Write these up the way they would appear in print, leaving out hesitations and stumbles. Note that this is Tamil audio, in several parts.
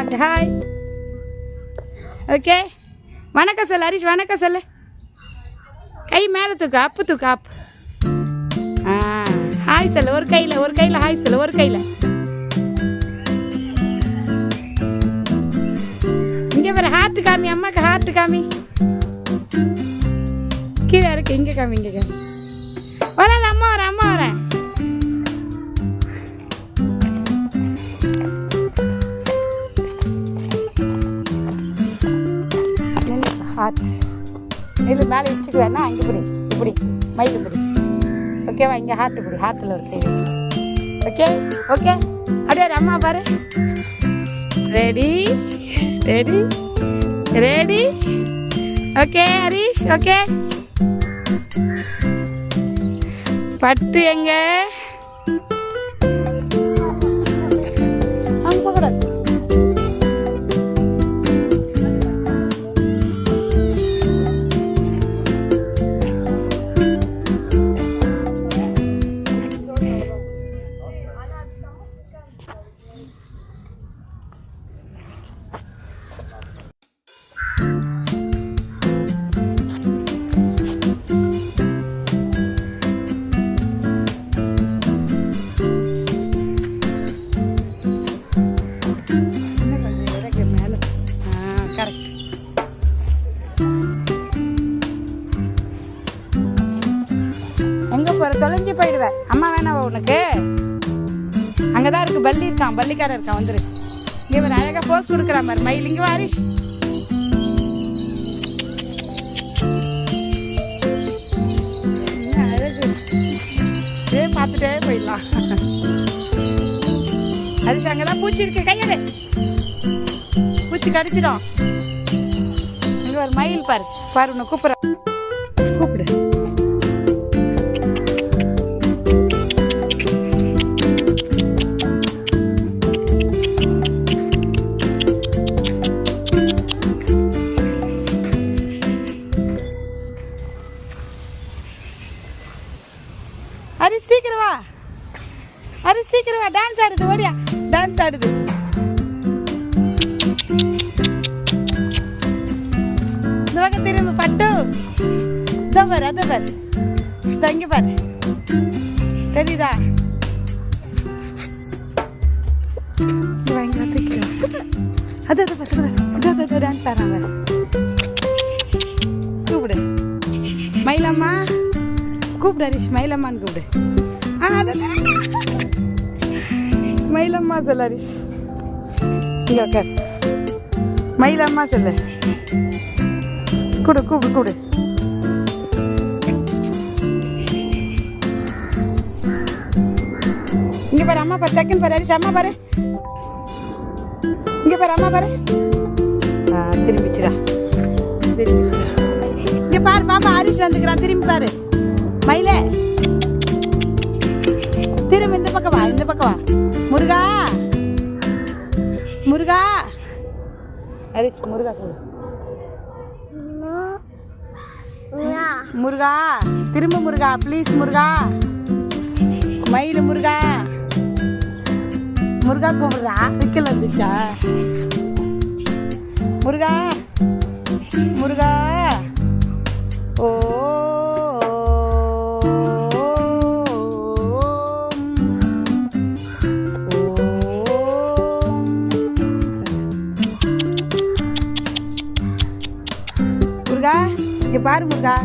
அம்மாக்கு ஹாய். ஓகே, வணக்கம் சொல்லு ஹரிஷ், வணக்கம் சொல்லு. கை மேலே தூக்கு, அப்பு தூக்கு, அப்பு. ஹாய் சொல்லு, ஒரு கையில் ஹாய் சொல்லு, ஒரு கையில். இங்கே வர ஹார்ட் காமி, அம்மாக்கு ஹார்ட் காமி. கீழே இருக்கு, இங்கே காமி, இங்கே காமி. வராது, அம்மா வரேன். ஹார்ட் இல்லை மேலே வச்சுக்குவேன்னா அங்கே இப்படி மயில் இப்படி. ஓகேவா? இங்கே ஹார்ட் இப்படி, ஹார்ட்டில் ஒரு சைடு. ஓகே அப்படியே அம்மா பாரு. ரெடி. Okay Harish, okay. பட்டு எங்க போகக்கூடாது. தொலைஞ்சி போயிடுவேன். அம்மா வேணாவா உனக்கு? அங்கதான் இருக்கு, பல்லி இருக்கான், பல்லிக்காரன் இருக்கான், வந்துரு. இங்க ஒரு அழகா போஸ் கொடுக்குறான் பாரு மயில். இங்க வாரி அழகு, பார்த்துட்டே போயிடலாம். அதுக்கு அங்கதான் பூச்சி இருக்கு, கையெடு, பூச்சி கடிச்சிடும். இங்க ஒரு மயில் பாரு உன்னை கூப்பிடு. ஹரிஷ் சீக்கிரம் வா, டான்ஸ் ஆடுது, ஓடியா டான்ஸ் ஆடுது. இந்த பக்கம் திரும்ப பட்டு. இதை பாரு, அதை பாரு, இங்கே பாரு, தெரியுதா? அது டான்ஸ் ஆடுறாங்க. கூப்பிடு மயிலம்மா, கூப்பிடு ஹரிஷ், மயிலம்மான்னு கூப்பிடு. மயிலம்மா சொல்லு ஹரிஷ். இங்க உட்கார், மயிலம்மா சொல்லு. கூப்பிடு. இங்க பாரு அம்மா பாரு, டக்குன்னு பாரு ஹரிஷ், அம்மா பாரு. இங்க பாரு அம்மா பாரு. திரும்பிச்சுடா. இங்க பாரு பாப்பா, ஹரிஷ் வந்துக்கிறான், திரும்பி பாரு மயிலே. திரும்ப இந்த பக்கம் வா. முருகா ஹரிஷ், முருகா திரும்ப முருகா ப்ளீஸ். முருகா மயில், முருகா கூப்பிடுறா. விக்கல் வந்துச்சா? முருகா ஓ முருகா, இங்க பாரு முருகா.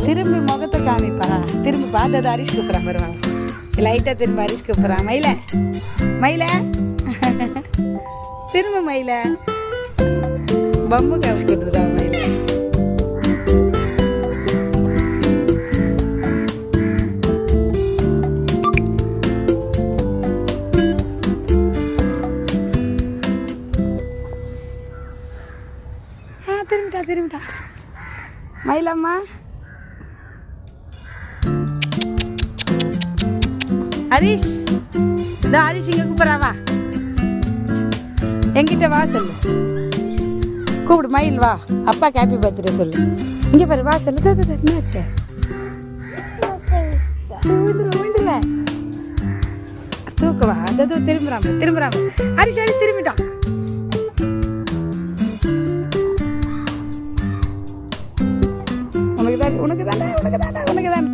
திரும்பி முகத்தை காமிப்பா, திரும்பி பார்த்து ஹரிஷ் கூப்பிட்றான் வருவாங்க. லைட்டா திரும்ப ஹரிஷ் கூப்பிட்றான். மயில திரும்ப மயில பம்மு காவி கொடுத்துருக்கா மயில. திரும்பிட்டா மயிலம்மா. ஹரிஷ், ஹரிஷ் இங்க கூப்பிட்றாவா, என்கிட்ட வா சொல்லு. கூப்பிடு மயில், வா அப்பாக்கு ஹாப்பி பர்த்டே சொல்லு. இங்கே பாரு, வா சொல்லு. என்னாச்சு? விழுந்துருவேன். தூக்கவா? அந்த திரும்புறாம அரி சரி திரும்பிட்டான். உனக்கு தான்